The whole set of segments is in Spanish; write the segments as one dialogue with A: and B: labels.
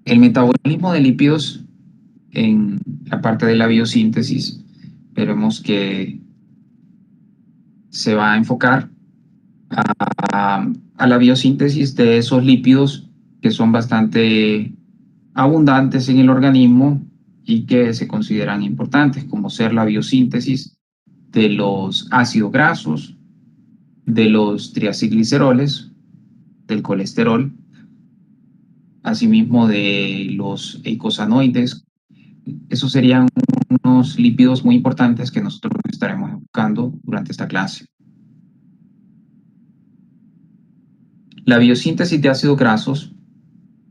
A: El metabolismo de lípidos en la parte de la biosíntesis, veremos que se va a enfocar a la biosíntesis de esos lípidos que son bastante abundantes en el organismo y que se consideran importantes, como ser la biosíntesis de los ácidos grasos, de los triacilgliceroles, del colesterol, asimismo de los eicosanoides. Esos serían unos lípidos muy importantes que nosotros estaremos buscando durante esta clase. La biosíntesis de ácidos grasos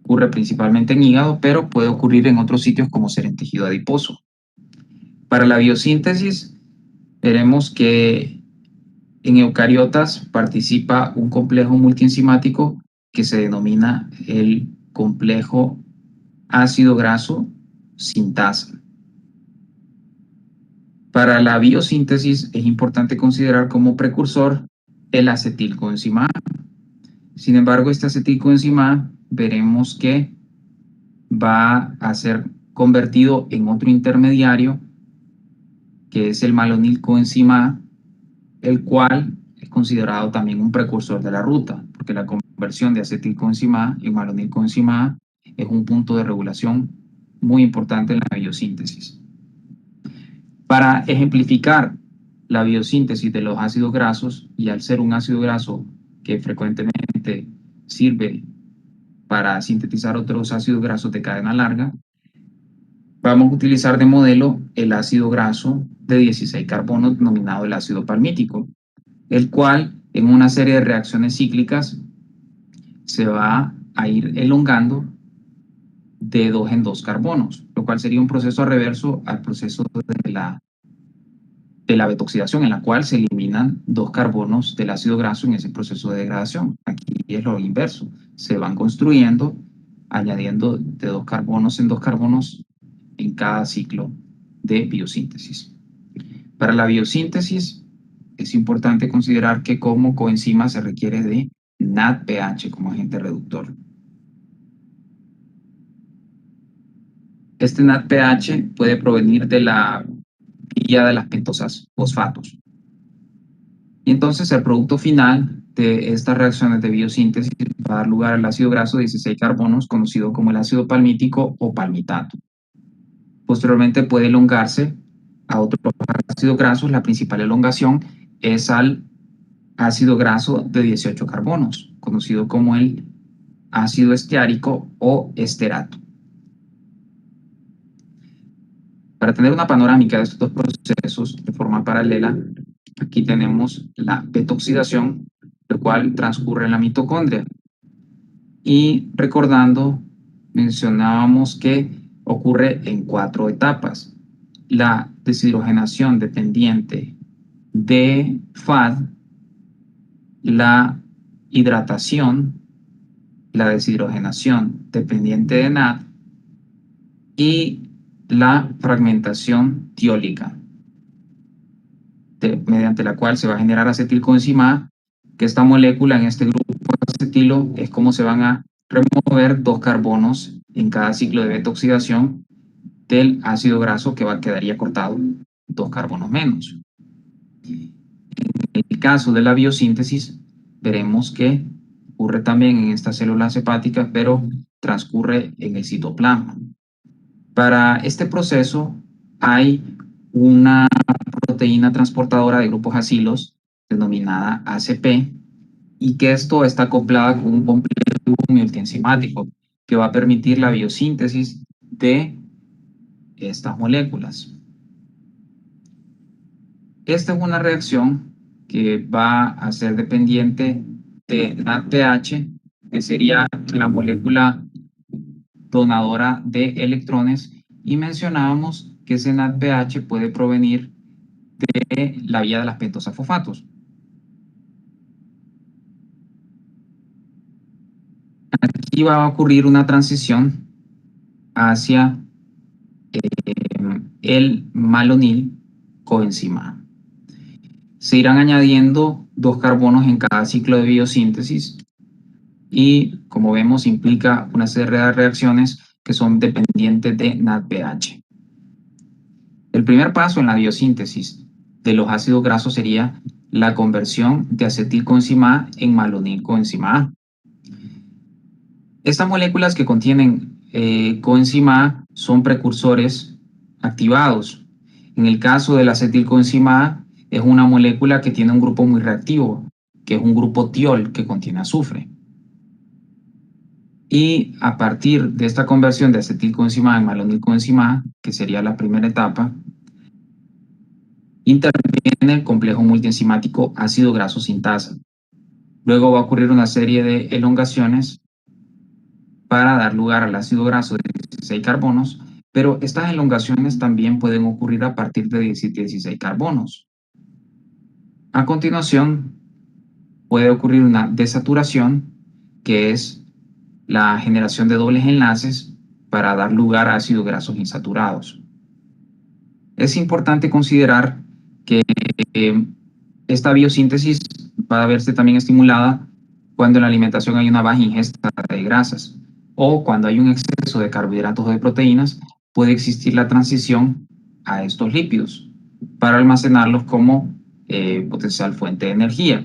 A: ocurre principalmente en hígado, pero puede ocurrir en otros sitios como ser en tejido adiposo. Para la biosíntesis, veremos que en eucariotas participa un complejo multienzimático que se denomina el complejo ácido graso sintasa. Para la biosíntesis es importante considerar como precursor el acetilcoenzima A. Sin embargo, este acetilcoenzima A veremos que va a ser convertido en otro intermediario que es el malonilcoenzima A, el cual es considerado también un precursor de la ruta, porque la conversión de acetilcoenzima A en malonilcoenzima A es un punto de regulación muy importante en la biosíntesis. Para ejemplificar la biosíntesis de los ácidos grasos, y al ser un ácido graso que frecuentemente sirve para sintetizar otros ácidos grasos de cadena larga, vamos a utilizar de modelo el ácido graso de 16 carbonos denominado el ácido palmítico, el cual en una serie de reacciones cíclicas se va a ir elongando de 2 en 2 carbonos, lo cual sería un proceso reverso al proceso de la betoxidación, en la cual se eliminan 2 carbonos del ácido graso en ese proceso de degradación. Aquí es lo inverso, se van construyendo añadiendo de 2 carbonos en 2 carbonos en cada ciclo de biosíntesis. Para la biosíntesis es importante considerar que como coenzima se requiere de NADPH como agente reductor. Este NADPH puede provenir de la vía de las pentosas fosfatos. Y entonces el producto final de estas reacciones de biosíntesis va a dar lugar al ácido graso de 16 carbonos, conocido como el ácido palmítico o palmitato. Posteriormente puede elongarse a otros ácidos grasos. La principal elongación es al ácido graso de 18 carbonos, conocido como el ácido esteárico o esterato. Para tener una panorámica de estos procesos de forma paralela, aquí tenemos la betoxidación, lo cual transcurre en la mitocondria. Y recordando, mencionábamos que ocurre en 4 etapas. La deshidrogenación dependiente de FAD, la hidratación, la deshidrogenación dependiente de NAD y la fragmentación tiólica, mediante la cual se va a generar acetilcoenzima A, que esta molécula en este grupo acetilo es como se van a remover 2 carbonos en cada ciclo de beta-oxidación del ácido graso, que quedaría cortado 2 carbonos menos. En el caso de la biosíntesis, veremos que ocurre también en estas células hepáticas, pero transcurre en el citoplasma. Para este proceso hay una proteína transportadora de grupos acilos denominada ACP, y que esto está acoplada con un complejo multienzimático que va a permitir la biosíntesis de estas moléculas. Esta es una reacción que va a ser dependiente de NADPH, que sería la molécula donadora de electrones, y mencionábamos que ese NADPH puede provenir de la vía de las pentosas fosfatos. Aquí va a ocurrir una transición hacia el malonil coenzima A. Se irán añadiendo 2 carbonos en cada ciclo de biosíntesis y, como vemos, implica una serie de reacciones que son dependientes de NADPH. El primer paso en la biosíntesis de los ácidos grasos sería la conversión de acetilcoenzima A en malonilcoenzima A. Estas moléculas que contienen coenzima A son precursores activados. En el caso de la acetilcoenzima A, es una molécula que tiene un grupo muy reactivo, que es un grupo tiol que contiene azufre. Y a partir de esta conversión de acetilcoenzima A en malonilcoenzima A, que sería la primera etapa, interviene el complejo multienzimático ácido graso sintasa. Luego va a ocurrir una serie de elongaciones para dar lugar al ácido graso de 16 carbonos, pero estas elongaciones también pueden ocurrir a partir de 16 carbonos. A continuación, puede ocurrir una desaturación, que es la generación de dobles enlaces para dar lugar a ácidos grasos insaturados. Es importante considerar que esta biosíntesis va a verse también estimulada cuando en la alimentación hay una baja ingesta de grasas o cuando hay un exceso de carbohidratos o de proteínas, puede existir la transición a estos lípidos para almacenarlos como potencial fuente de energía.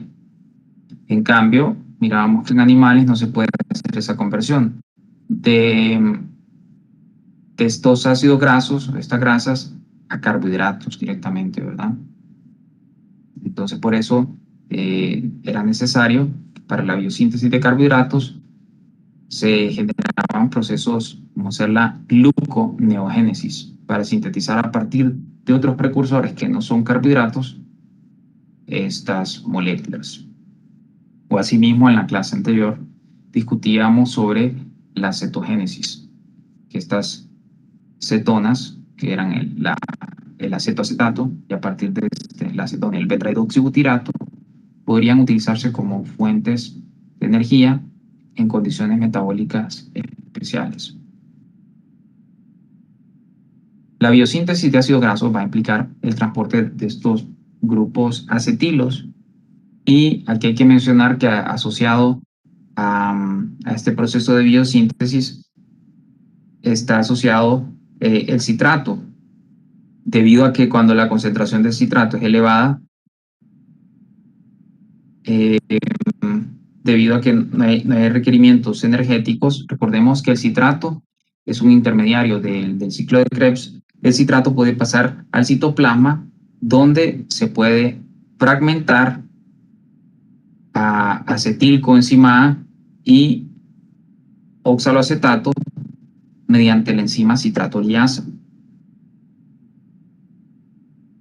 A: En cambio, mirábamos que en animales no se puede hacer esa conversión de estos ácidos grasos, estas grasas, a carbohidratos directamente, ¿verdad? Entonces, por eso era necesario para la biosíntesis de carbohidratos se generaban procesos como ser la gluconeogénesis para sintetizar a partir de otros precursores que no son carbohidratos estas moléculas. O asimismo, en la clase anterior discutíamos sobre la cetogénesis, que estas cetonas, que eran el acetoacetato, y a partir de la acetona y el beta-hidroxibutirato, podrían utilizarse como fuentes de energía en condiciones metabólicas especiales. La biosíntesis de ácidos grasos va a implicar el transporte de estos grupos acetilos, y aquí hay que mencionar que asociado a este proceso de biosíntesis está asociado el citrato, debido a que cuando la concentración de citrato es elevada, debido a que no hay requerimientos energéticos, recordemos que el citrato es un intermediario del ciclo de Krebs. El citrato puede pasar al citoplasma, donde se puede fragmentar a acetilcoenzima A y oxaloacetato mediante la enzima citratoliasa.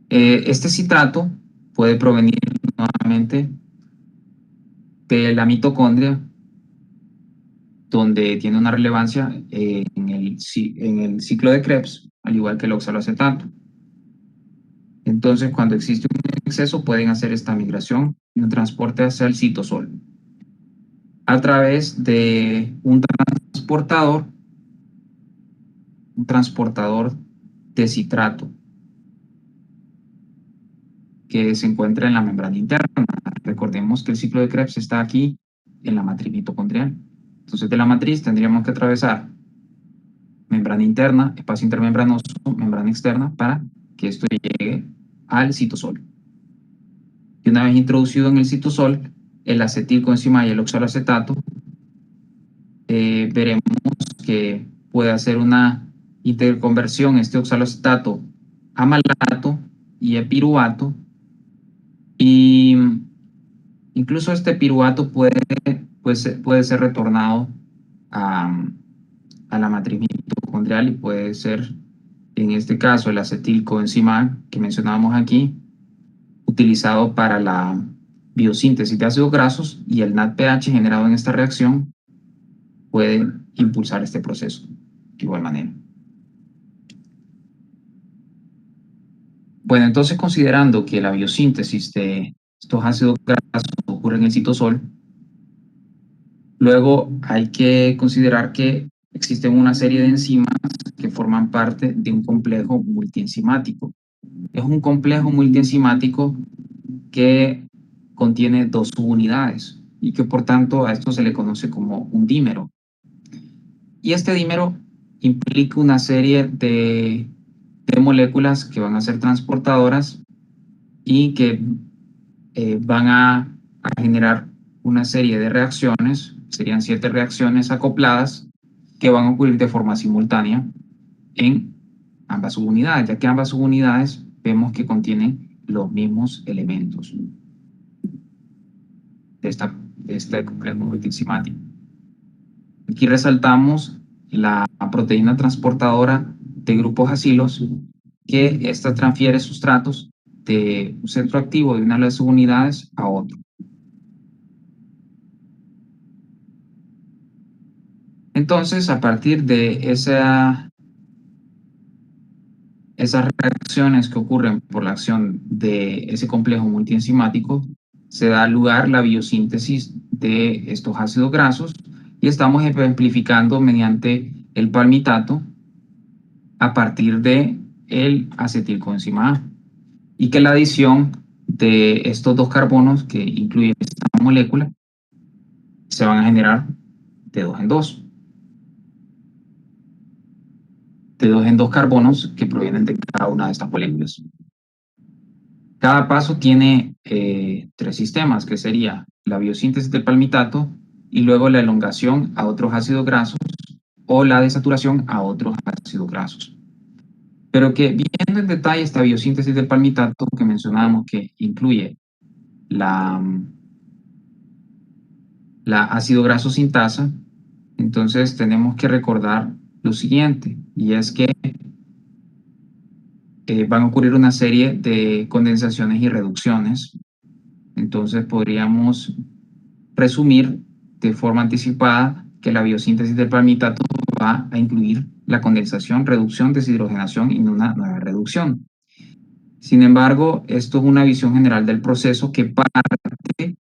A: Este citrato puede provenir nuevamente de la mitocondria, donde tiene una relevancia en el ciclo de Krebs, al igual que el oxaloacetato. Entonces, cuando existe un exceso, pueden hacer esta migración y un transporte hacia el citosol a través de un transportador de citrato que se encuentra en la membrana interna. Recordemos que el ciclo de Krebs está aquí en la matriz mitocondrial. Entonces, de la matriz tendríamos que atravesar membrana interna, espacio intermembranoso, membrana externa, para que esto llegue al citosol. Y una vez introducido en el citosol, el acetilcoenzima y el oxaloacetato, veremos que puede hacer una interconversión este oxaloacetato a malato y a piruvato, y incluso este piruvato puede ser retornado a la matriz mitocondrial y puede ser, en este caso, el acetilcoenzima A que mencionábamos aquí, utilizado para la biosíntesis de ácidos grasos, y el NADPH generado en esta reacción puede impulsar este proceso de igual manera. Bueno, entonces, considerando que la biosíntesis de estos ácidos grasos ocurre en el citosol, luego hay que considerar que existen una serie de enzimas que forman parte de un complejo multienzimático. Es un complejo multienzimático que contiene dos subunidades y que por tanto a esto se le conoce como un dímero. Y este dímero implica una serie de moléculas que van a ser transportadoras y que van a generar una serie de reacciones, serían 7 reacciones acopladas que van a ocurrir de forma simultánea en ambas subunidades, ya que ambas subunidades vemos que contienen los mismos elementos de este complejo multienzimático. Aquí resaltamos la proteína transportadora de grupos acilos, que esta transfiere sustratos de un centro activo de una de las subunidades a otro. Entonces, a partir de esas reacciones que ocurren por la acción de ese complejo multienzimático, se da lugar la biosíntesis de estos ácidos grasos y estamos ejemplificando mediante el palmitato a partir de el acetilcoenzima A, y que la adición de estos dos carbonos que incluye esta molécula se van a generar de dos en dos. De dos en dos carbonos que provienen de cada una de estas moléculas. Cada paso tiene 3 sistemas, que sería la biosíntesis del palmitato y luego la elongación a otros ácidos grasos o la desaturación a otros ácidos grasos. Pero que viendo en detalle esta biosíntesis del palmitato que mencionábamos, que incluye la ácido graso sintasa, entonces tenemos que recordar lo siguiente, y es que van a ocurrir una serie de condensaciones y reducciones. Entonces podríamos resumir de forma anticipada que la biosíntesis del palmitato va a incluir la condensación, reducción, deshidrogenación y una nueva reducción. Sin embargo, esto es una visión general del proceso que parte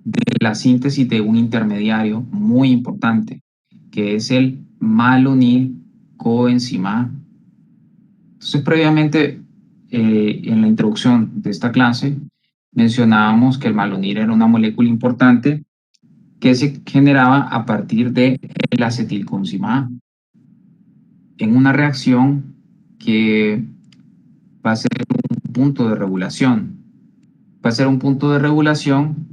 A: de la síntesis de un intermediario muy importante, que es el malonil coenzima A. Entonces, previamente, en la introducción de esta clase, mencionábamos que el malonil era una molécula importante que se generaba a partir del acetilcoenzima A en una reacción que va a ser un punto de regulación. Va a ser un punto de regulación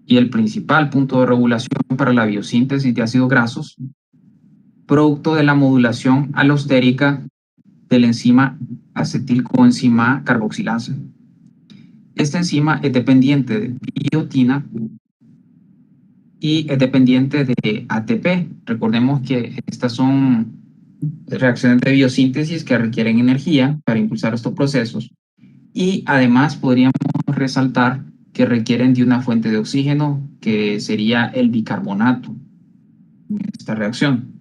A: y el principal punto de regulación para la biosíntesis de ácidos grasos, producto de la modulación alostérica de la enzima acetilcoenzima A carboxilasa. Esta enzima es dependiente de biotina y es dependiente de ATP. Recordemos que estas son reacciones de biosíntesis que requieren energía para impulsar estos procesos, y además podríamos resaltar que requieren de una fuente de oxígeno, que sería el bicarbonato en esta reacción.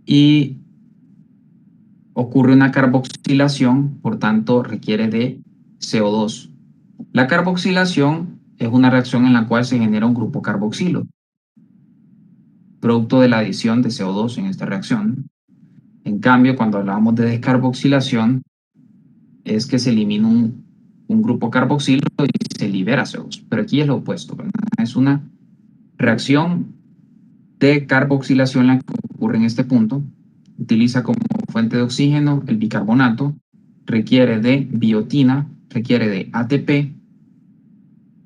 A: Y ocurre una carboxilación, por tanto requiere de CO2. La carboxilación es una reacción en la cual se genera un grupo carboxilo, producto de la adición de CO2 en esta reacción. En cambio, cuando hablamos de descarboxilación, es que se elimina un grupo carboxilo y se libera CO2. Pero aquí es lo opuesto, ¿verdad? Es una reacción de carboxilación la que ocurre en este punto. Utiliza como fuente de oxígeno el bicarbonato, requiere de biotina, requiere de ATP,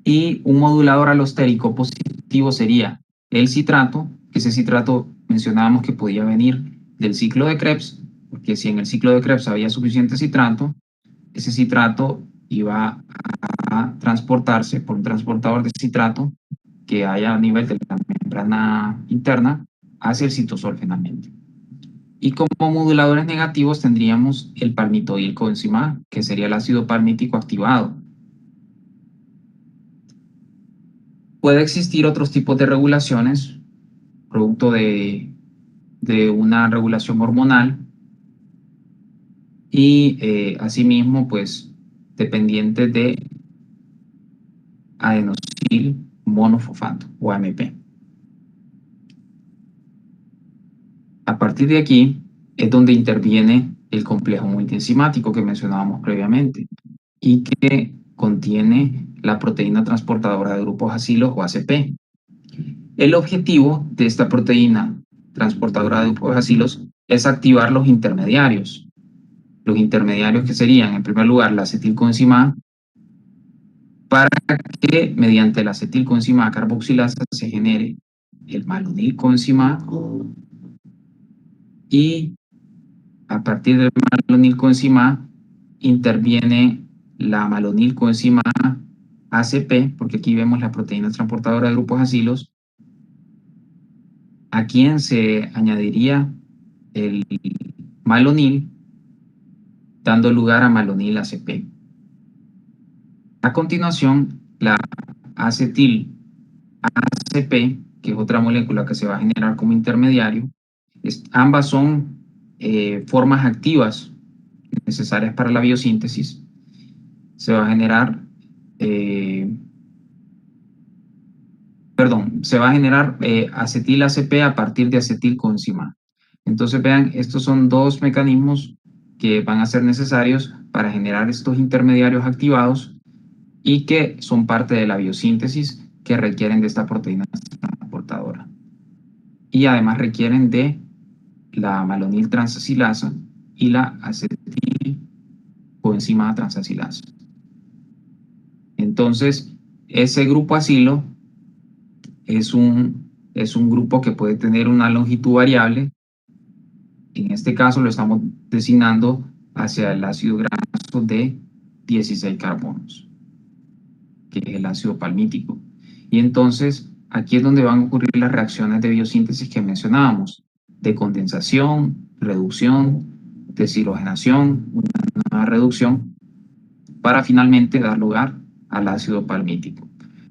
A: y un modulador alostérico positivo sería el citrato. Ese citrato mencionábamos que podía venir del ciclo de Krebs, porque si en el ciclo de Krebs había suficiente citrato, ese citrato iba a transportarse por un transportador de citrato que haya a nivel de la membrana interna hacia el citosol finalmente. Y como moduladores negativos tendríamos el palmitoil coenzima A, que sería el ácido palmítico activado. Puede existir otros tipos de regulaciones, producto de una regulación hormonal, y asimismo, pues, dependiente de adenosil monofosfato o AMP. A partir de aquí es donde interviene el complejo multienzimático que mencionábamos previamente y que contiene la proteína transportadora de grupos acilos o ACP. El objetivo de esta proteína transportadora de grupos de bacilos es activar los intermediarios. Los intermediarios que serían, en primer lugar, la acetilcoenzima A, para que mediante la acetilcoenzima A carboxilasa se genere el malonilcoenzima A, y a partir del malonilcoenzima A interviene la malonilcoenzima ACP, porque aquí vemos la proteína transportadora de grupos acilos, a quien se añadiría el malonil, dando lugar a malonil ACP. A continuación, la acetil ACP, que es otra molécula que se va a generar como intermediario, ambas son formas activas necesarias para la biosíntesis. Se va a generar, acetil ACP a partir de acetilcoenzima A. Entonces, vean, estos son dos mecanismos que van a ser necesarios para generar estos intermediarios activados y que son parte de la biosíntesis que requieren de esta proteína transportadora. Y además requieren de la malonil transacilasa y la acetilcoenzima A transacilasa. Entonces, ese grupo acilo es un grupo que puede tener una longitud variable. En este caso lo estamos designando hacia el ácido graso de 16 carbonos, que es el ácido palmítico. Y entonces aquí es donde van a ocurrir las reacciones de biosíntesis que mencionábamos, de condensación, reducción, deshidrogenación, una nueva reducción, para finalmente dar lugar al ácido palmítico.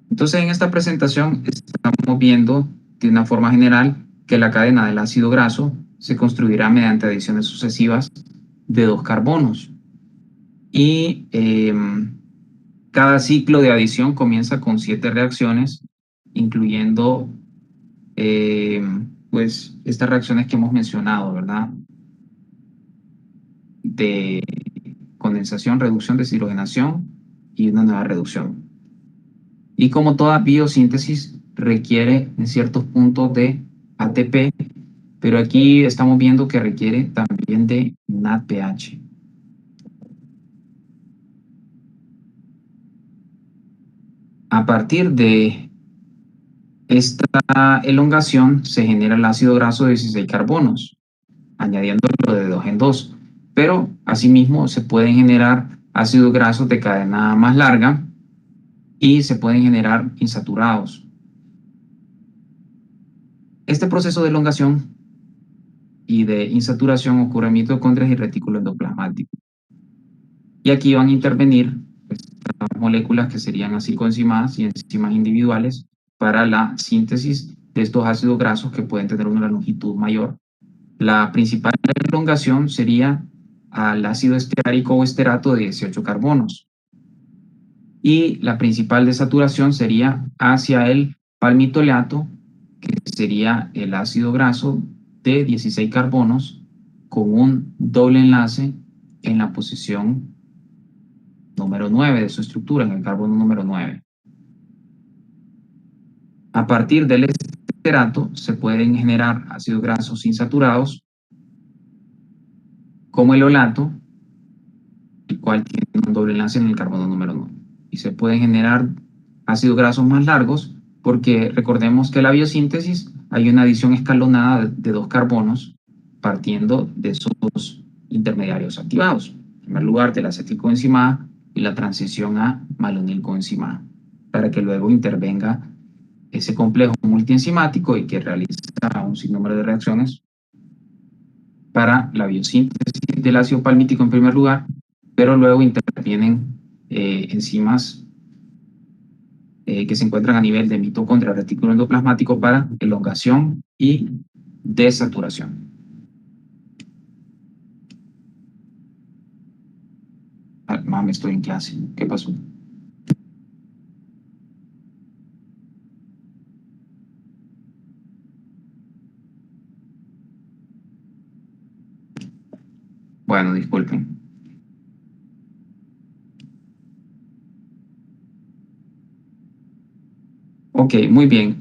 A: Entonces, en esta presentación estamos viendo de una forma general que la cadena del ácido graso se construirá mediante adiciones sucesivas de 2 carbonos. Y cada ciclo de adición comienza con 7 reacciones, incluyendo pues estas reacciones que hemos mencionado, ¿verdad? De condensación, reducción, deshidrogenación y una nueva reducción. Y como toda biosíntesis requiere en ciertos puntos de ATP, pero aquí estamos viendo que requiere también de NADPH. A partir de esta elongación se genera el ácido graso de 16 carbonos, añadiéndolo de 2 en 2. Pero asimismo se pueden generar ácidos grasos de cadena más larga y se pueden generar insaturados. Este proceso de elongación y de insaturación ocurre en mitocondrias y retículo endoplasmático. Y aquí van a intervenir estas moléculas que serían acetilcoenzimas y enzimas individuales para la síntesis de estos ácidos grasos que pueden tener una longitud mayor. La principal elongación sería al ácido esteárico o esterato de 18 carbonos. Y la principal desaturación sería hacia el palmitoleato, que sería el ácido graso de 16 carbonos con un doble enlace en la posición número 9 de su estructura, en el carbono número 9. A partir del esterato se pueden generar ácidos grasos insaturados, como el olato, el cual tiene un doble enlace en el carbono número 9. Y se pueden generar ácidos grasos más largos, porque recordemos que en la biosíntesis hay una adición escalonada de 2 carbonos partiendo de esos intermediarios activados. En primer lugar, de la acetilcoenzima A y la transición a malonilcoenzima A, para que luego intervenga ese complejo multienzimático y que realiza un sinnúmero de reacciones para la biosíntesis del ácido palmítico en primer lugar, pero luego intervienen enzimas que se encuentran a nivel de mitocondria, retículo endoplasmático para elongación y desaturación. Mami, estoy en clase. ¿Qué pasó? Bueno, disculpen. Ok, muy bien.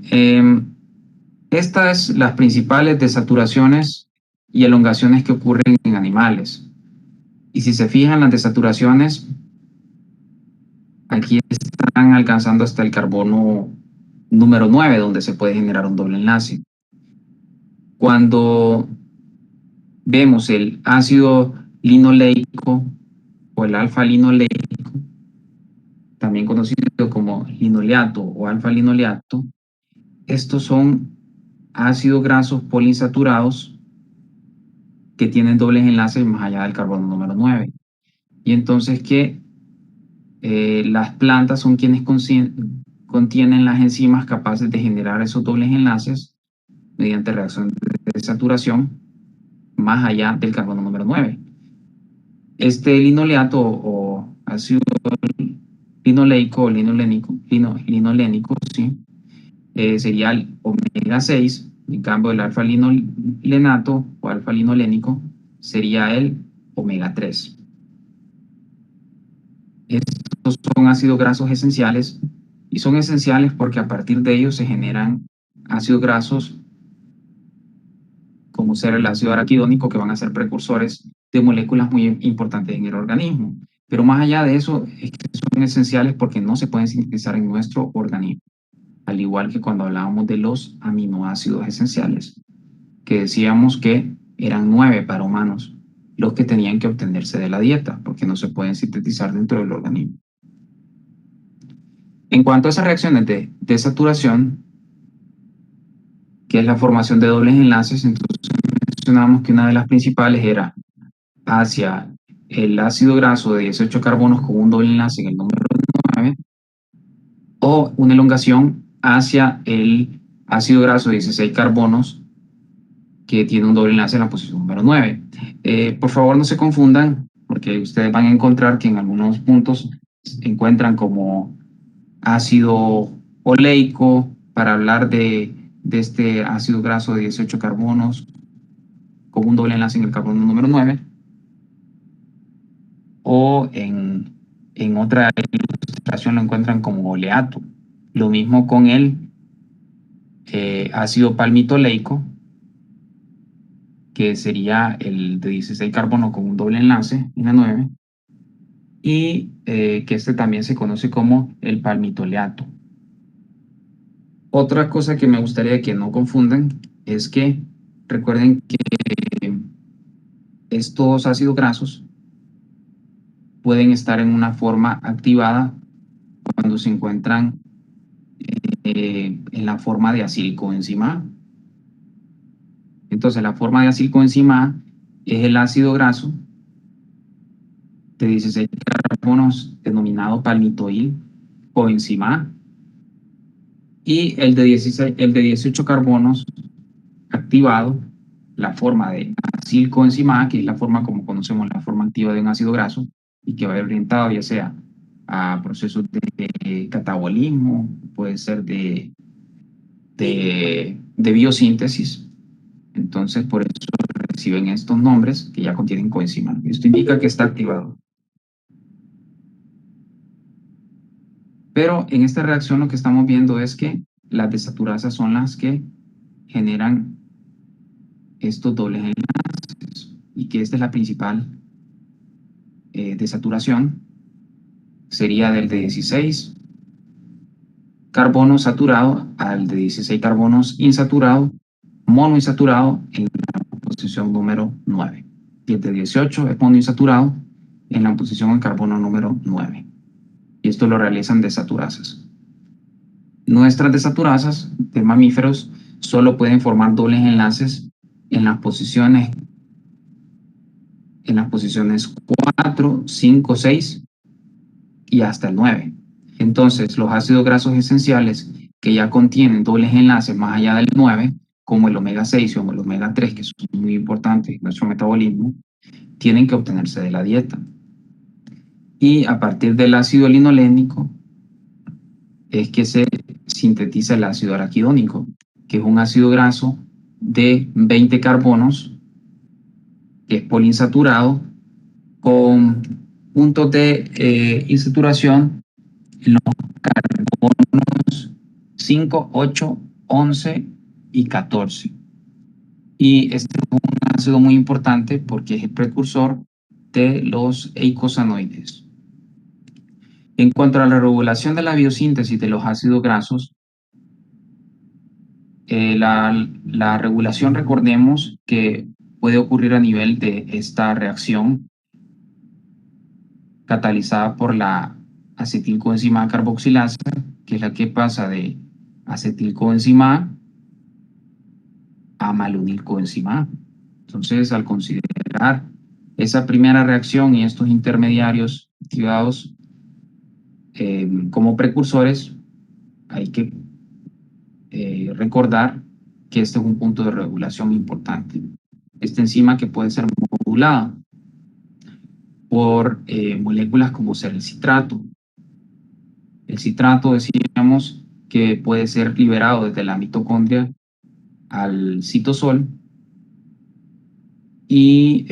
A: Estas las principales desaturaciones y elongaciones que ocurren en animales. Y si se fijan, las desaturaciones aquí están alcanzando hasta el carbono número 9, donde se puede generar un doble enlace. Cuando vemos el ácido linoleico o el alfa-linoleico, también conocido como linoleato o alfa-linoleato, estos son ácidos grasos poliinsaturados que tienen dobles enlaces más allá del carbono número 9. Y entonces que las plantas son quienes contienen las enzimas capaces de generar esos dobles enlaces mediante reacción de saturación más allá del carbono número 9. Este linoleato o ácido linoleico o linolénico, ¿sí? Sería el omega 6, en cambio el alfa linolenato o alfa linolénico sería el omega 3. Estos son ácidos grasos esenciales y son esenciales porque a partir de ellos se generan ácidos grasos como ser el ácido araquidónico que van a ser precursores de moléculas muy importantes en el organismo. Pero más allá de eso, es que son esenciales porque no se pueden sintetizar en nuestro organismo. Al igual que cuando hablábamos de los aminoácidos esenciales, que decíamos que eran 9 para humanos, los que tenían que obtenerse de la dieta, porque no se pueden sintetizar dentro del organismo. En cuanto a esas reacciones de desaturación, que es la formación de dobles enlaces, entonces mencionamos que una de las principales era hacia el ácido graso de 18 carbonos con un doble enlace en el número 9, o una elongación hacia el ácido graso de 16 carbonos que tiene un doble enlace en la posición número 9. Por favor, no se confundan, porque ustedes van a encontrar que en algunos puntos se encuentran como ácido oleico para hablar de este ácido graso de 18 carbonos con un doble enlace en el carbono número 9, o en otra ilustración lo encuentran como oleato. Lo mismo con el ácido palmitoleico, que sería el de 16 carbono con un doble enlace en la 9, y que este también se conoce como el palmitoleato. Otra cosa que me gustaría que no confundan es que recuerden que estos ácidos grasos pueden estar en una forma activada cuando se encuentran en la forma de acilcoenzima A. Entonces, la forma de acilcoenzima A es el ácido graso de 16 carbonos denominado palmitoil coenzima A, y el de 18 carbonos activado, la forma de acilcoenzima A, que es la forma como conocemos la forma activa de un ácido graso y que va orientado ya sea a procesos de catabolismo, puede ser de biosíntesis. Entonces, por eso reciben estos nombres que ya contienen coenzima. Esto indica que está activado. Pero en esta reacción lo que estamos viendo es que las desaturasas son las que generan estos dobles enlaces y que esta es la principal desaturación. Sería del de 16 carbonos saturado al de 16 carbonos insaturado, monoinsaturado en la posición número 9. Y el de 18 es monoinsaturado en la posición en carbono número 9. Y esto lo realizan desaturasas. Nuestras desaturasas de mamíferos solo pueden formar dobles enlaces en las posiciones 4, 5, 6 y hasta el 9. Entonces, los ácidos grasos esenciales que ya contienen dobles enlaces más allá del 9, como el omega 6 o el omega 3, que son muy importantes en nuestro metabolismo, tienen que obtenerse de la dieta. Y a partir del ácido linolénico es que se sintetiza el ácido araquidónico, que es un ácido graso de 20 carbonos, que es poliinsaturado, con puntos de insaturación en los carbonos 5, 8, 11 y 14. Y este es un ácido muy importante porque es el precursor de los eicosanoides. En cuanto a la regulación de la biosíntesis de los ácidos grasos, la regulación, recordemos que puede ocurrir a nivel de esta reacción catalizada por la acetilcoenzima carboxilasa, que es la que pasa de acetilcoenzima A malonilcoenzima A. Entonces, al considerar esa primera reacción y estos intermediarios activados como precursores, hay que recordar que este es un punto de regulación importante. Esta enzima que puede ser modulada por moléculas como ser el citrato. El citrato, decíamos, que puede ser liberado desde la mitocondria al citosol y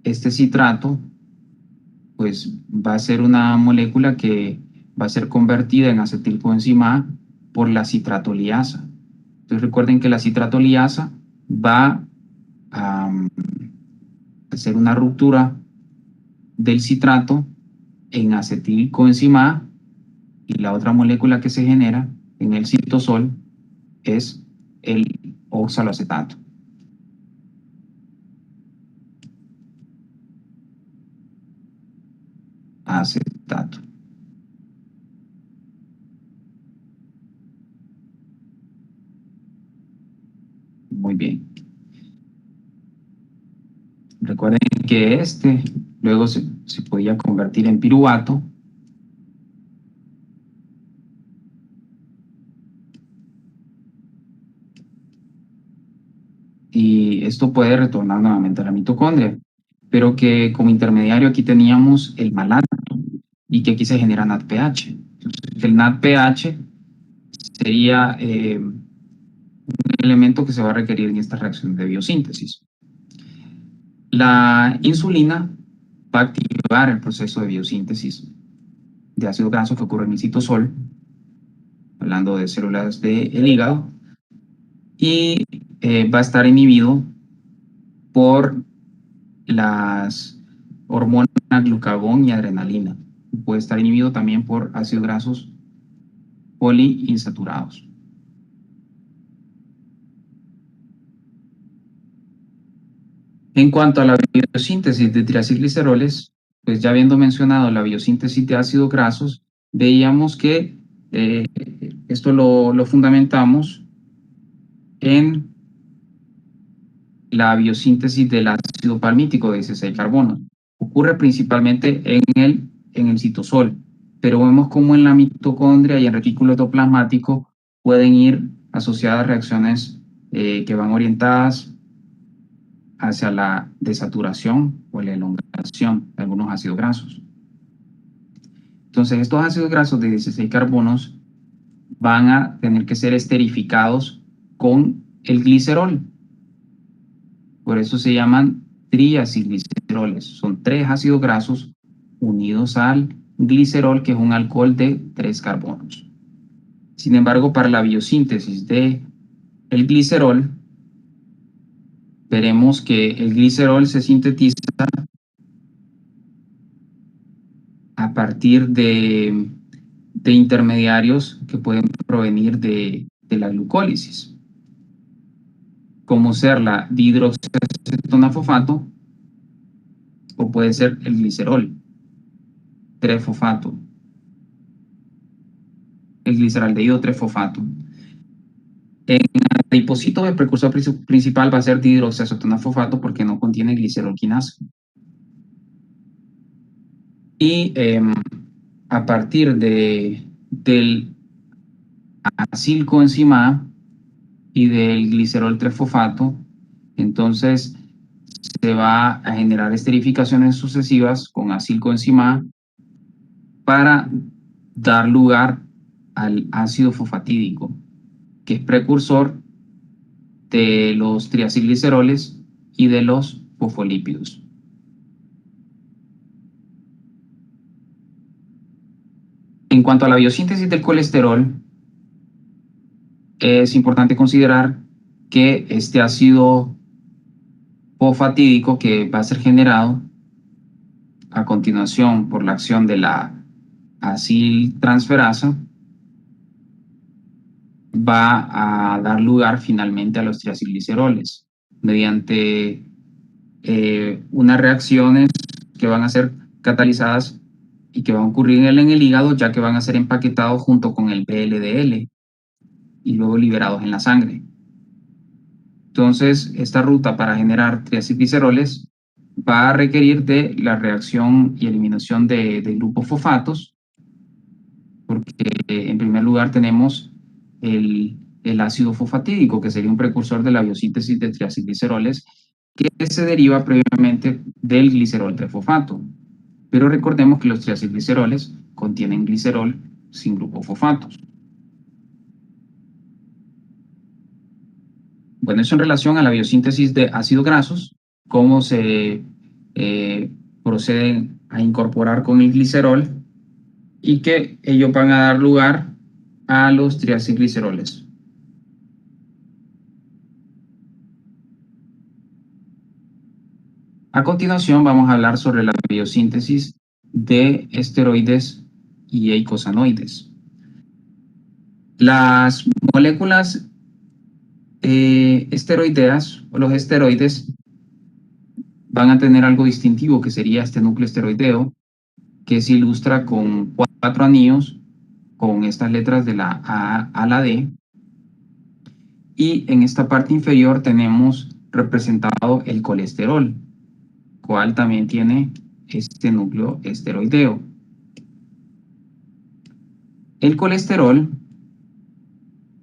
A: este citrato pues va a ser una molécula que va a ser convertida en acetilcoenzima A por la citratoliasa. Entonces recuerden que la citratoliasa va a hacer una ruptura del citrato en acetilcoenzima A y la otra molécula que se genera en el citosol es el oxaloacetato. Acetato. Muy bien. Recuerden que este luego se podía convertir en piruvato y esto puede retornar nuevamente a la mitocondria, pero que como intermediario aquí teníamos el malato y que aquí se genera NADPH. Entonces, el NADPH sería un elemento que se va a requerir en esta reacción de biosíntesis. La insulina va a activar el proceso de biosíntesis de ácido graso que ocurre en el citosol, hablando de células del hígado, y va a estar inhibido por las hormonas glucagón y adrenalina. Puede estar inhibido también por ácidos grasos poliinsaturados. En cuanto a la biosíntesis de triacilgliceroles, pues ya habiendo mencionado la biosíntesis de ácidos grasos, veíamos que esto lo fundamentamos en la biosíntesis del ácido palmítico de 16 carbonos. Ocurre principalmente en el citosol, pero vemos como en la mitocondria y en retículo endoplasmático pueden ir asociadas reacciones que van orientadas hacia la desaturación o la elongación de algunos ácidos grasos. Entonces, estos ácidos grasos de 16 carbonos van a tener que ser esterificados con el glicerol. Por eso se llaman triacilgliceroles. Son 3 ácidos grasos unidos al glicerol, que es un alcohol de 3 carbonos. Sin embargo, para la biosíntesis de el glicerol, veremos que el glicerol se sintetiza a partir de intermediarios que pueden provenir de la glucólisis, como ser la dihidroxacetonafofato o puede ser el glicerol, trefosfato, el gliceraldehído trefosfato. En adipocitos el precursor principal va a ser dihidroxacetonafofato porque no contiene glicerol quinasa. Y a partir del acilcoenzima A y del glicerol trefosfato, entonces se va a generar esterificaciones sucesivas con acilcoenzima A para dar lugar al ácido fosfatídico, que es precursor de los triacilgliceroles y de los fosfolípidos. En cuanto a la biosíntesis del colesterol, es importante considerar que este ácido fosfatídico que va a ser generado a continuación por la acción de la aciltransferasa va a dar lugar finalmente a los triacilgliceroles mediante unas reacciones que van a ser catalizadas y que van a ocurrir en el hígado, ya que van a ser empaquetados junto con el VLDL y luego liberados en la sangre. Entonces, esta ruta para generar triacilgliceroles va a requerir de la reacción y eliminación de grupos fosfatos, porque en primer lugar tenemos el ácido fosfatídico, que sería un precursor de la biosíntesis de triacilgliceroles, que se deriva previamente del glicerol trifosfato. Pero recordemos que los triacilgliceroles contienen glicerol sin grupos fosfatos. Bueno, eso en relación a la biosíntesis de ácidos grasos, cómo se proceden a incorporar con el glicerol y que ellos van a dar lugar a los triacilgliceroles. A continuación vamos a hablar sobre la biosíntesis de esteroides y eicosanoides. Las moléculas esteroideas o los esteroides van a tener algo distintivo, que sería este núcleo esteroideo, que se ilustra con 4 anillos con estas letras de la A a la D, y en esta parte inferior tenemos representado el colesterol, cual también tiene este núcleo esteroideo. El colesterol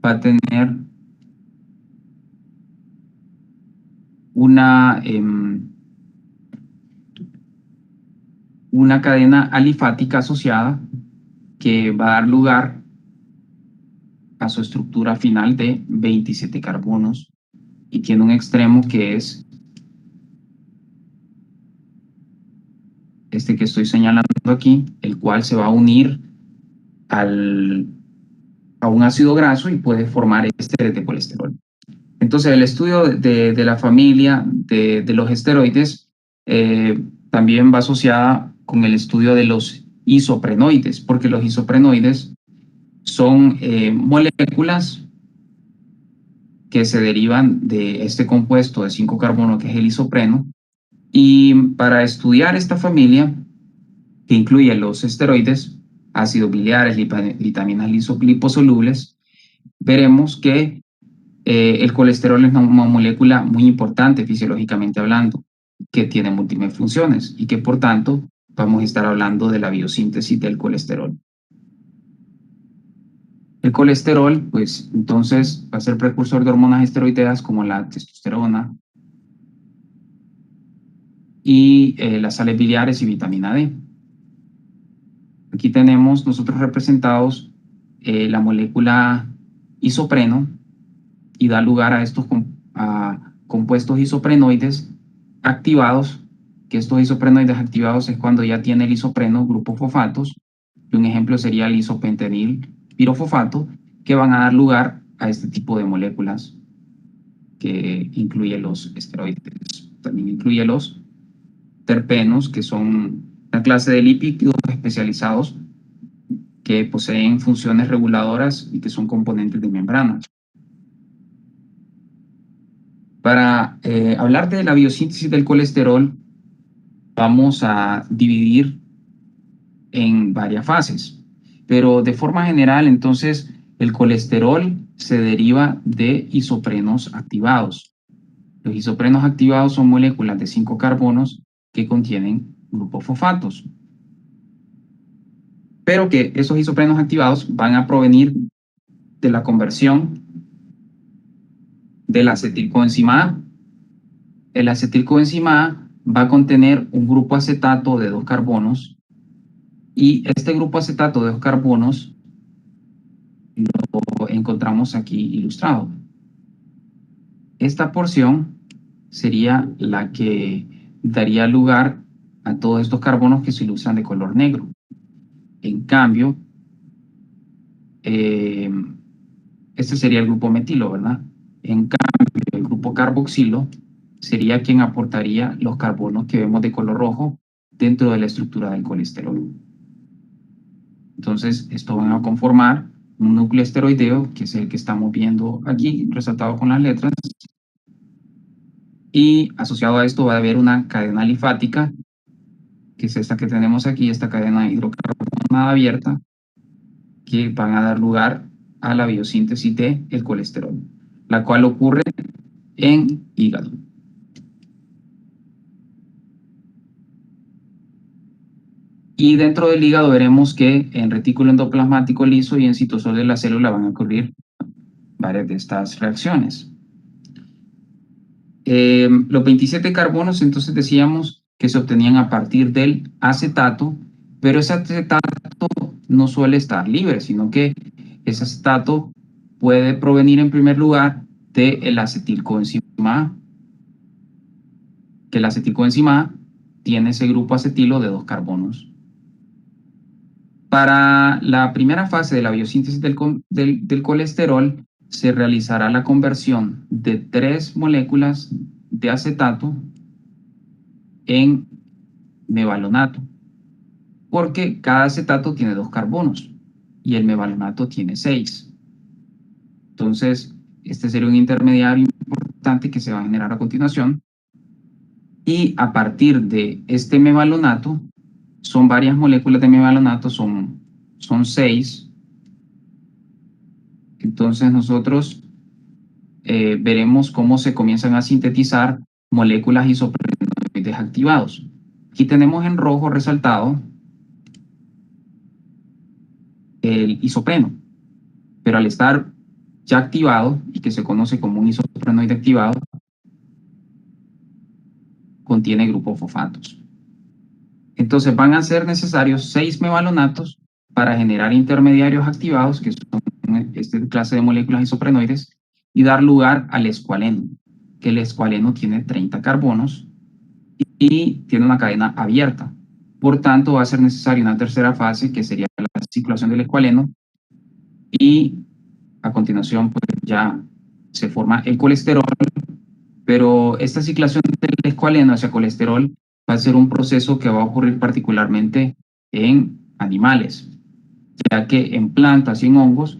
A: va a tener una cadena alifática asociada que va a dar lugar a su estructura final de 27 carbonos y tiene un extremo que es este que estoy señalando aquí, el cual se va a unir a un ácido graso y puede formar ésteres de colesterol. Entonces, el estudio de la familia de los esteroides también va asociada con el estudio de los isoprenoides, porque los isoprenoides son moléculas que se derivan de este compuesto de 5 carbono que es el isopreno. Y para estudiar esta familia, que incluye los esteroides, ácidos biliares, vitaminas liposolubles, veremos que el colesterol es una molécula muy importante fisiológicamente hablando, que tiene múltiples funciones y que por tanto vamos a estar hablando de la biosíntesis del colesterol. El colesterol, pues entonces va a ser precursor de hormonas esteroideas como la testosterona y las sales biliares y vitamina D. Aquí tenemos nosotros representados la molécula isopreno y da lugar a estos compuestos isoprenoides activados, que estos isoprenoides activados es cuando ya tiene el isopreno grupos fosfatos, y un ejemplo sería el isopentenil pirofosfato, que van a dar lugar a este tipo de moléculas que incluye los esteroides. También incluye los terpenos, que son una clase de lípidos especializados que poseen funciones reguladoras y que son componentes de membrana. Para hablar de la biosíntesis del colesterol, vamos a dividir en varias fases, pero de forma general, entonces, el colesterol se deriva de isoprenos activados. Los isoprenos activados son moléculas de 5 carbonos que contienen grupos fosfatos, pero que esos isoprenos activados van a provenir de la conversión de la acetilcoenzima A. El acetilcoenzima A va a contener un grupo acetato de 2 carbonos y este grupo acetato de 2 carbonos lo encontramos aquí ilustrado. Esta porción sería la que daría lugar a todos estos carbonos que se ilustran de color negro. En cambio, Este sería el grupo metilo, ¿verdad? En cambio, el grupo carboxilo sería quien aportaría los carbonos que vemos de color rojo dentro de la estructura del colesterol. Entonces, esto van a conformar un núcleo esteroideo, que es el que estamos viendo aquí, resaltado con las letras. Y asociado a esto va a haber una cadena alifática, que es esta que tenemos aquí, esta cadena hidrocarbonada abierta, que van a dar lugar a la biosíntesis del colesterol, la cual ocurre en hígado. Y dentro del hígado veremos que en retículo endoplasmático liso y en citosol de la célula van a ocurrir varias de estas reacciones. Los 27 carbonos, entonces decíamos que se obtenían a partir del acetato, pero ese acetato no suele estar libre, sino que ese acetato puede provenir en primer lugar del acetilcoenzima A, que el acetilcoenzima A tiene ese grupo acetilo de 2 carbonos. Para la primera fase de la biosíntesis del colesterol, se realizará la conversión de 3 moléculas de acetato en mevalonato, porque cada acetato tiene 2 carbonos y el mevalonato tiene 6. Entonces, este sería un intermediario importante que se va a generar a continuación. Y a partir de este mevalonato, son varias moléculas de mevalonato, son 6. Entonces nosotros veremos cómo se comienzan a sintetizar moléculas isoprenoides activados. Aquí tenemos en rojo resaltado el isopreno, pero al estar ya activado y que se conoce como un isoprenoide activado, contiene grupos fosfatos. Entonces van a ser necesarios 6 mevalonatos para generar intermediarios activados, que son esta clase de moléculas isoprenoides, y dar lugar al escualeno, que el escualeno tiene 30 carbonos y tiene una cadena abierta. Por tanto, va a ser necesaria una tercera fase, que sería la circulación del escualeno, y a continuación pues ya se forma el colesterol, pero esta ciclación del escualeno hacia colesterol va a ser un proceso que va a ocurrir particularmente en animales, ya que en plantas y en hongos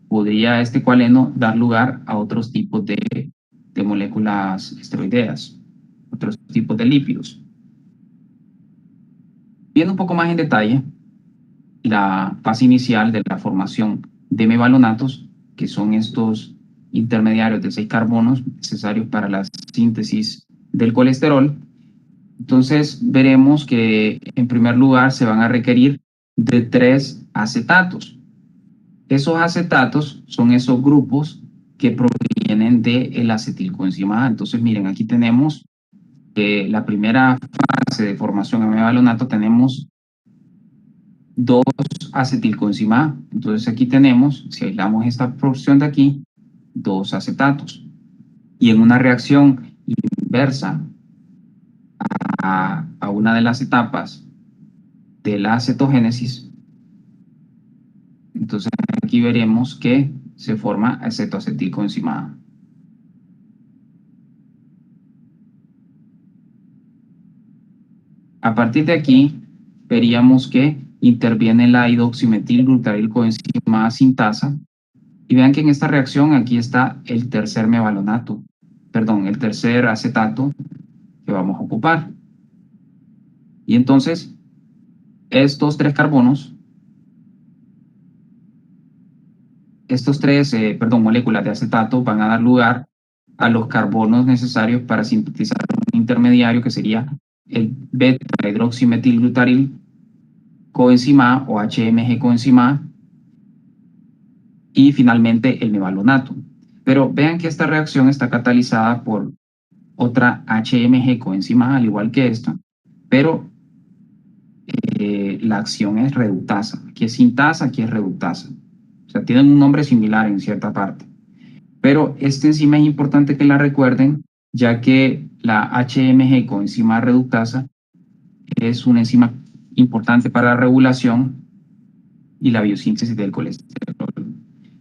A: podría este escualeno dar lugar a otros tipos de moléculas esteroideas, otros tipos de lípidos. Viendo un poco más en detalle la fase inicial de la formación de mevalonatos, que son estos intermediarios de 6 carbonos necesarios para la síntesis del colesterol, entonces veremos que en primer lugar se van a requerir de 3 acetatos. Esos acetatos son esos grupos que provienen del acetilcoenzima A. Entonces miren, aquí tenemos la primera fase de formación de mevalonato, tenemos 2 acetilcoenzima A. Entonces aquí tenemos, si aislamos esta porción de aquí, 2 acetatos. Y en una reacción inversa a una de las etapas de la cetogénesis, entonces aquí veremos que se forma acetoacetilcoenzima A. A partir de aquí, veríamos que interviene la hidroximetilglutarilcoenzima A sintasa. Y vean que en esta reacción aquí está el tercer mevalonato, perdón, el tercer acetato que vamos a ocupar. Y entonces, estos 3 carbonos, moléculas de acetato van a dar lugar a los carbonos necesarios para sintetizar un intermediario que sería el beta-hidroximetilglutaril coenzima A o HMG coenzima A y finalmente el mevalonato. Pero vean que esta reacción está catalizada por otra HMG coenzima A, al igual que esta, pero la acción es reductasa. Aquí es sintasa, aquí es reductasa. O sea, tienen un nombre similar en cierta parte. Pero esta enzima es importante que la recuerden, ya que la HMG coenzima reductasa es una enzima importante para la regulación y la biosíntesis del colesterol.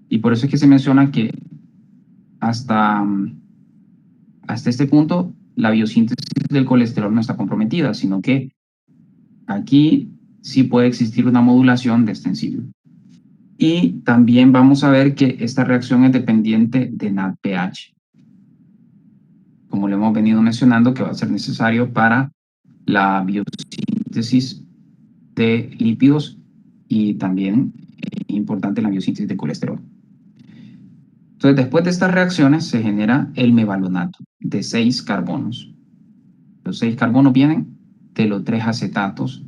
A: Y por eso es que se menciona que hasta este punto la biosíntesis del colesterol no está comprometida, sino que aquí sí puede existir una modulación de esta enzima. Y también vamos a ver que esta reacción es dependiente de NADPH, como lo hemos venido mencionando, que va a ser necesario para la biosíntesis de lípidos y también importante la biosíntesis de colesterol. Entonces, después de estas reacciones se genera el mevalonato de 6 carbonos. Los 6 carbonos vienen de los 3 acetatos,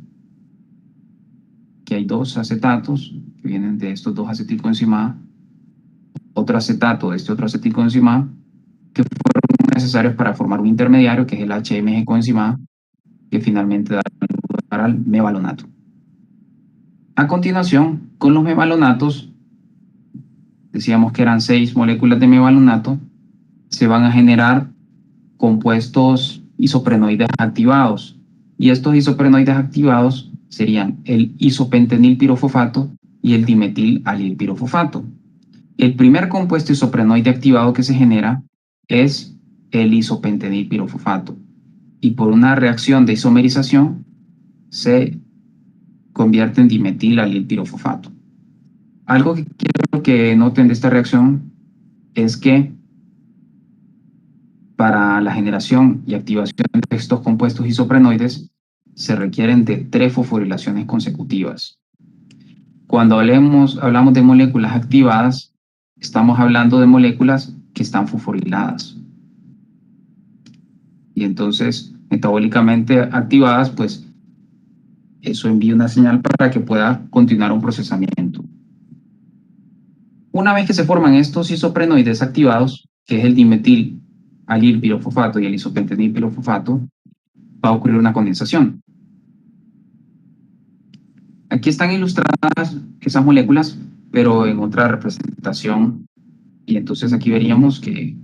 A: que hay 2 acetatos que vienen de estos 2 acetilcoenzima A, otro acetato de este otro acetilcoenzima A, que fueron necesarios para formar un intermediario, que es el HMG coenzima A, que finalmente da lugar al mevalonato. A continuación, con los mevalonatos, decíamos que eran 6 moléculas de mevalonato, se van a generar compuestos isoprenoides activados. Y estos isoprenoides activados serían el isopentenilpirofosfato y el dimetilalilpirofosfato. El primer compuesto isoprenoide activado que se genera es el isopentenilpirofosfato. Y por una reacción de isomerización se convierte en dimetilalilpirofosfato. Algo que quiero que noten de esta reacción es que para la generación y activación de estos compuestos isoprenoides se requieren de 3 fosforilaciones consecutivas. Cuando hablamos de moléculas activadas, estamos hablando de moléculas que están fosforiladas. Y entonces, metabólicamente activadas, pues eso envía una señal para que pueda continuar un procesamiento. Una vez que se forman estos isoprenoides activados, que es el dimetil-alilpirofosfato y el isopentenilpirofosfato, va a ocurrir una condensación. Aquí están ilustradas esas moléculas, pero en otra representación. Y entonces aquí veríamos que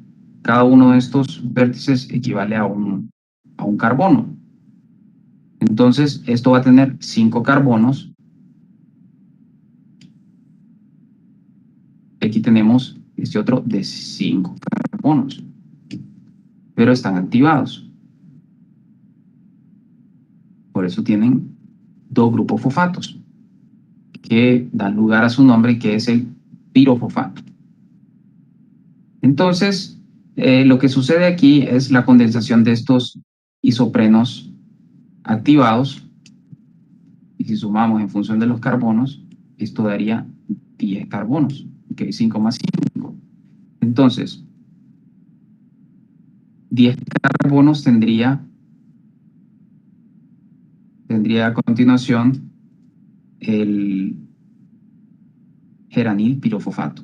A: cada uno de estos vértices equivale a un carbono. Entonces, esto va a tener 5 carbonos. Aquí tenemos este otro de 5 carbonos, pero están activados. Por eso tienen 2 grupos fosfatos, que dan lugar a su nombre, que es el pirofosfato. Entonces, lo que sucede aquí es la condensación de estos isoprenos activados, y si sumamos en función de los carbonos, esto daría 10 carbonos, ok, 5 más 5. Entonces, 10 carbonos tendría a continuación el geranil pirofosfato,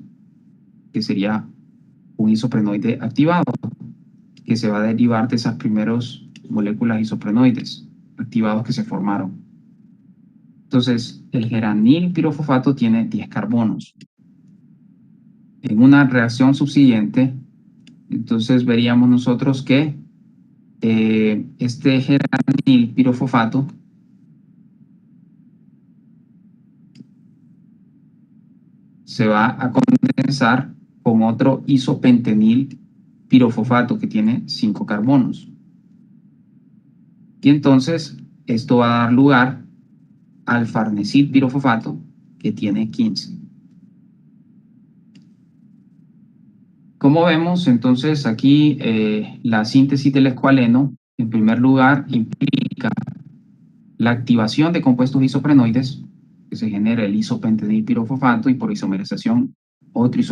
A: que sería un isoprenoide activado, que se va a derivar de esas primeras moléculas isoprenoides activados que se formaron. Entonces, el geranil pirofosfato tiene 10 carbonos. En una reacción subsiguiente, entonces veríamos nosotros que este geranil pirofosfato se va a condensar con otro isopentenil pirofosfato que tiene 5 carbonos. Y entonces esto va a dar lugar al farnesil pirofosfato que tiene 15. Como vemos, entonces aquí la síntesis del escualeno, en primer lugar, implica la activación de compuestos isoprenoides, que se genera el isopentenilpirofosfato y por isomerización otro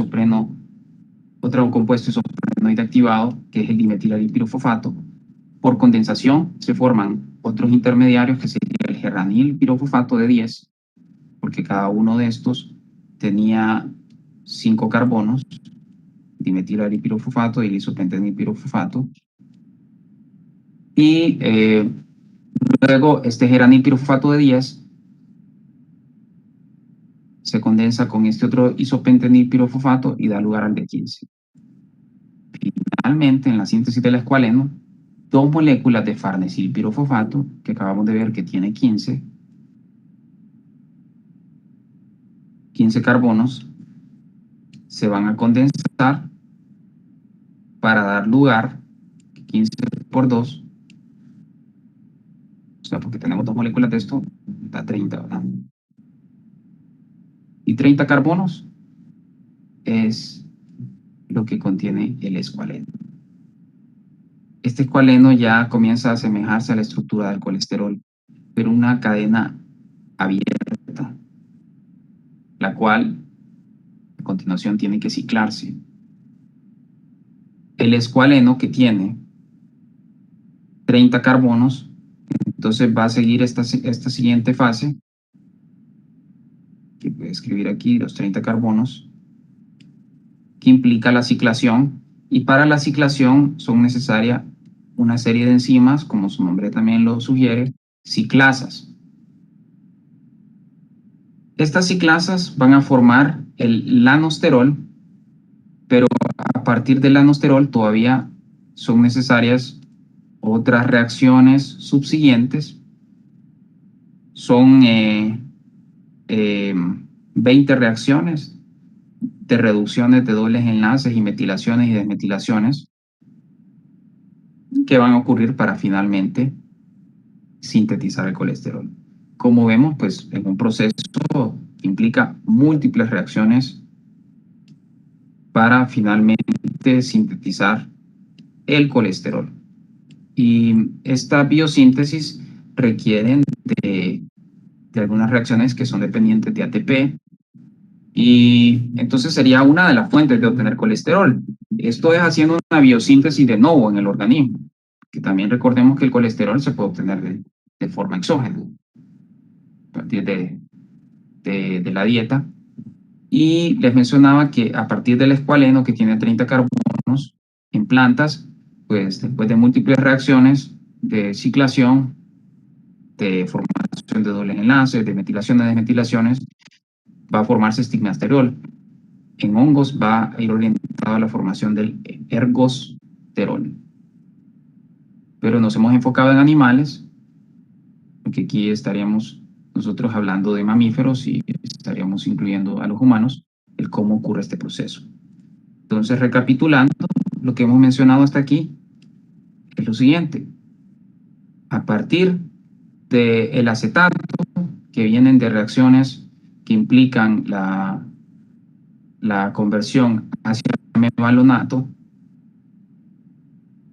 A: compuesto isoprenoide activado, que es el dimetilalilpirofosfato. Por condensación se forman otros intermediarios, que sería el geranilpirofosfato de 10, porque cada uno de estos tenía 5 carbonos, dimetilalilpirofosfato y el isopentenilpirofosfato. Y luego este geranilpirofosfato de 10 se condensa con este otro isopentenilpirofosfato y da lugar al de 15. Finalmente, en la síntesis del escualeno, 2 moléculas de farnesilpirofosfato, que acabamos de ver que tiene 15 carbonos, se van a condensar para dar lugar, 15 por 2, o sea, porque tenemos dos moléculas de esto, da 30, ¿verdad? Y 30 carbonos es lo que contiene el escualeno. Este escualeno ya comienza a asemejarse a la estructura del colesterol, pero una cadena abierta, la cual a continuación tiene que ciclarse. El escualeno, que tiene 30 carbonos, entonces va a seguir esta siguiente fase, que voy a escribir aquí los 30 carbonos, que implica la ciclación, y para la ciclación son necesarias una serie de enzimas, como su nombre también lo sugiere, ciclasas. Estas ciclasas van a formar el lanosterol, pero a partir del lanosterol todavía son necesarias otras reacciones subsiguientes. Son 20 reacciones de reducciones de dobles enlaces y metilaciones y desmetilaciones que van a ocurrir para finalmente sintetizar el colesterol. Como vemos, pues en un proceso implica múltiples reacciones para finalmente sintetizar el colesterol. Y esta biosíntesis requiere de algunas reacciones que son dependientes de ATP, y entonces sería una de las fuentes de obtener colesterol. Esto es haciendo una biosíntesis de nuevo en el organismo, que también recordemos que el colesterol se puede obtener de forma exógena, a partir de la dieta. Y les mencionaba que a partir del escualeno, que tiene 30 carbonos en plantas, pues después de múltiples reacciones de ciclación, de formación de dobles enlaces, de metilaciones, desmetilaciones, va a formarse estigmasterol. En hongos va a ir orientado a la formación del ergosterol. Pero nos hemos enfocado en animales, porque aquí estaríamos nosotros hablando de mamíferos y estaríamos incluyendo a los humanos, el cómo ocurre este proceso. Entonces, recapitulando, lo que hemos mencionado hasta aquí es lo siguiente. A partir del acetato, que vienen de reacciones que implican la conversión hacia mevalonato,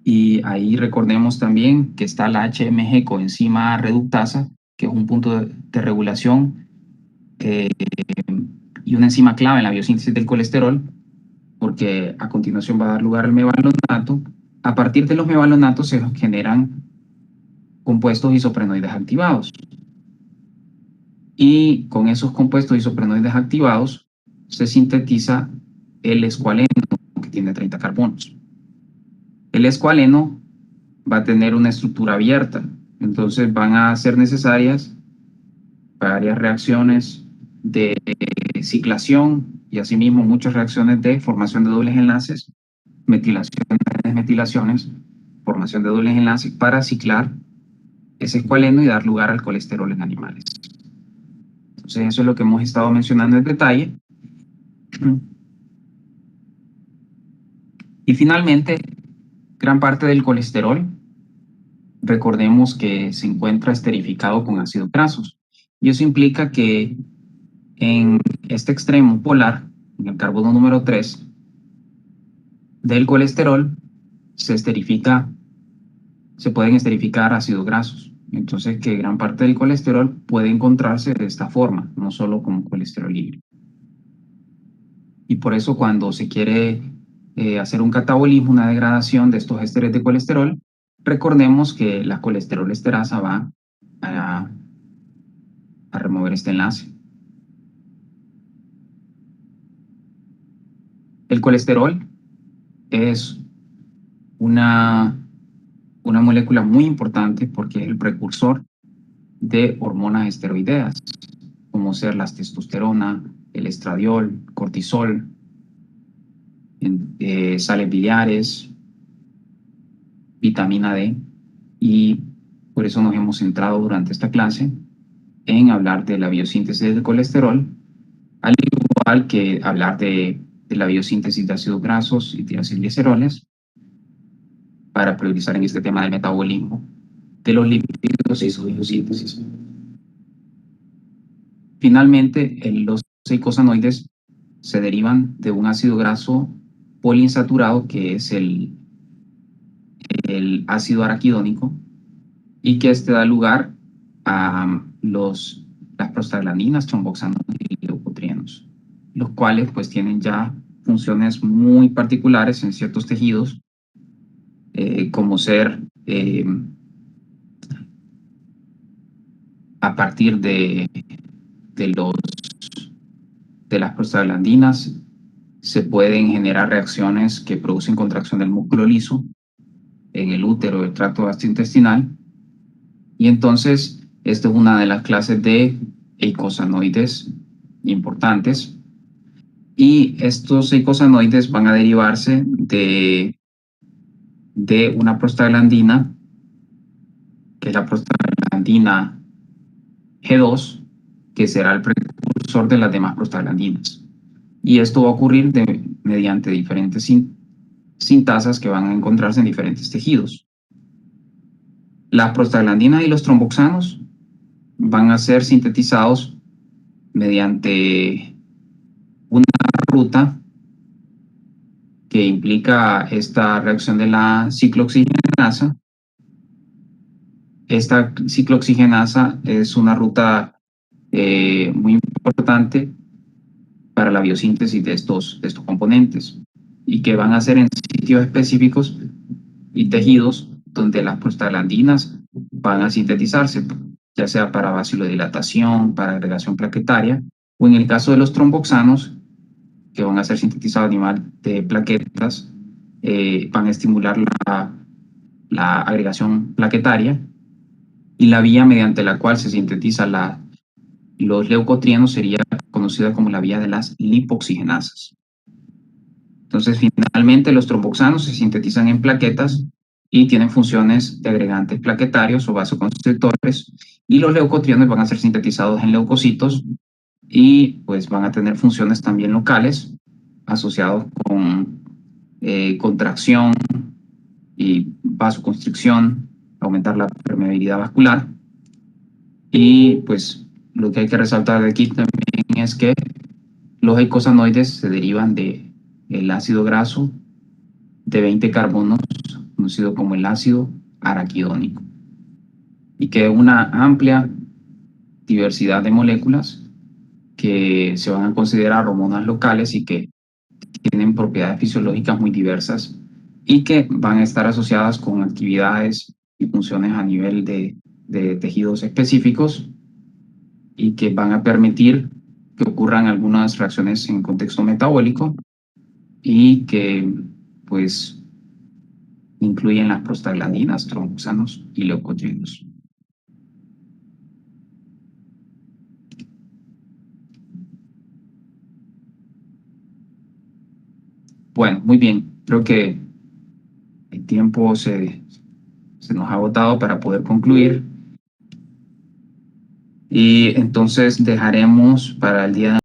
A: y ahí recordemos también que está la HMG coenzima reductasa, que es un punto de regulación y una enzima clave en la biosíntesis del colesterol, porque a continuación va a dar lugar al mevalonato. A partir de los mevalonatos se generan compuestos isoprenoides activados. Y con esos compuestos isoprenoides activados se sintetiza el escualeno, que tiene 30 carbonos. El escualeno va a tener una estructura abierta, entonces van a ser necesarias varias reacciones de ciclación y asimismo muchas reacciones de formación de dobles enlaces, metilaciones, desmetilaciones, formación de dobles enlaces para ciclar ese escualeno y dar lugar al colesterol en animales. Entonces eso es lo que hemos estado mencionando en detalle. Y finalmente, gran parte del colesterol, recordemos que se encuentra esterificado con ácidos grasos. Y eso implica que en este extremo polar, en el carbono número 3 del colesterol, se pueden esterificar ácidos grasos. Entonces, que gran parte del colesterol puede encontrarse de esta forma, no solo como colesterol libre. Y por eso cuando se quiere hacer un catabolismo, una degradación de estos ésteres de colesterol, recordemos que la colesterol esterasa va a remover este enlace. El colesterol es una molécula muy importante porque es el precursor de hormonas esteroideas, como ser la testosterona, el estradiol, cortisol, sales biliares, vitamina D, y por eso nos hemos centrado durante esta clase en hablar de la biosíntesis del colesterol, al igual que hablar de de la biosíntesis de ácidos grasos y triacilgliceroles para priorizar en este tema del metabolismo de los lípidos y su biosíntesis. Finalmente, los eicosanoides se derivan de un ácido graso poliinsaturado que es el ácido araquidónico y que este da lugar a las prostaglandinas, tromboxanos y leucotrienos, los cuales pues tienen ya funciones muy particulares en ciertos tejidos, como ser a partir de las prostaglandinas se pueden generar reacciones que producen contracción del músculo liso en el útero del tracto gastrointestinal, y entonces esta es una de las clases de eicosanoides importantes, y estos eicosanoides van a derivarse de una prostaglandina, que es la prostaglandina G2, que será el precursor de las demás prostaglandinas. Y esto va a ocurrir mediante diferentes sintasas que van a encontrarse en diferentes tejidos. Las prostaglandinas y los tromboxanos van a ser sintetizados mediante una ruta que implica esta reacción de la ciclooxigenasa. Esta ciclooxigenasa es una ruta muy importante para la biosíntesis de estos componentes y que van a ser en sitios específicos y tejidos donde las prostaglandinas van a sintetizarse, ya sea para vasodilatación, para agregación plaquetaria, o en el caso de los tromboxanos, que van a ser sintetizados a nivel de plaquetas, van a estimular la agregación plaquetaria, y la vía mediante la cual se sintetiza los leucotrienos sería conocida como la vía de las lipoxigenasas. Entonces, finalmente, los tromboxanos se sintetizan en plaquetas y tienen funciones de agregantes plaquetarios o vasoconstrictores, y los leucotrienos van a ser sintetizados en leucocitos y pues van a tener funciones también locales asociados con contracción y vasoconstricción, aumentar la permeabilidad vascular. Y pues lo que hay que resaltar de aquí también es que los eicosanoides se derivan del ácido graso de 20 carbonos, conocido como el ácido araquidónico, y que es una amplia diversidad de moléculas que se van a considerar hormonas locales y que tienen propiedades fisiológicas muy diversas y que van a estar asociadas con actividades y funciones a nivel de tejidos específicos, y que van a permitir que ocurran algunas reacciones en contexto metabólico y que pues incluyen las prostaglandinas, tromboxanos y leucotrienos. Bueno, muy bien. Creo que el tiempo se nos ha agotado para poder concluir, y entonces dejaremos para el día de